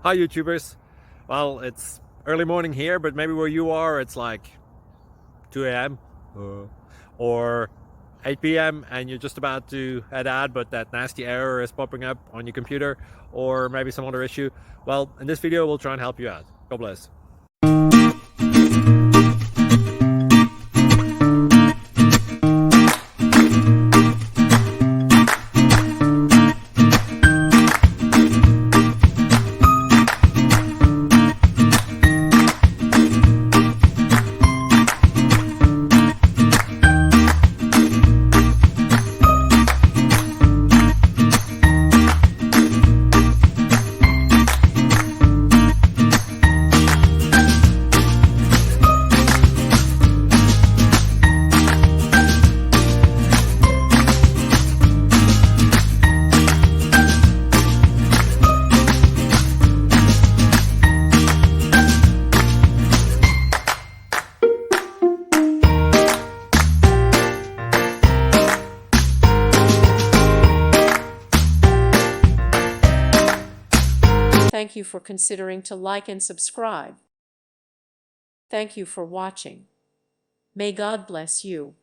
Hi YouTubers. Well, it's early morning here, but maybe where you are it's like 2 a.m. or 8 p.m. and you're just about to head out, but that nasty error is popping up on your computer, or maybe some other issue. Well, in this video we'll try and help you out. God bless. Thank you for considering to like and subscribe. Thank you for watching. May God bless you.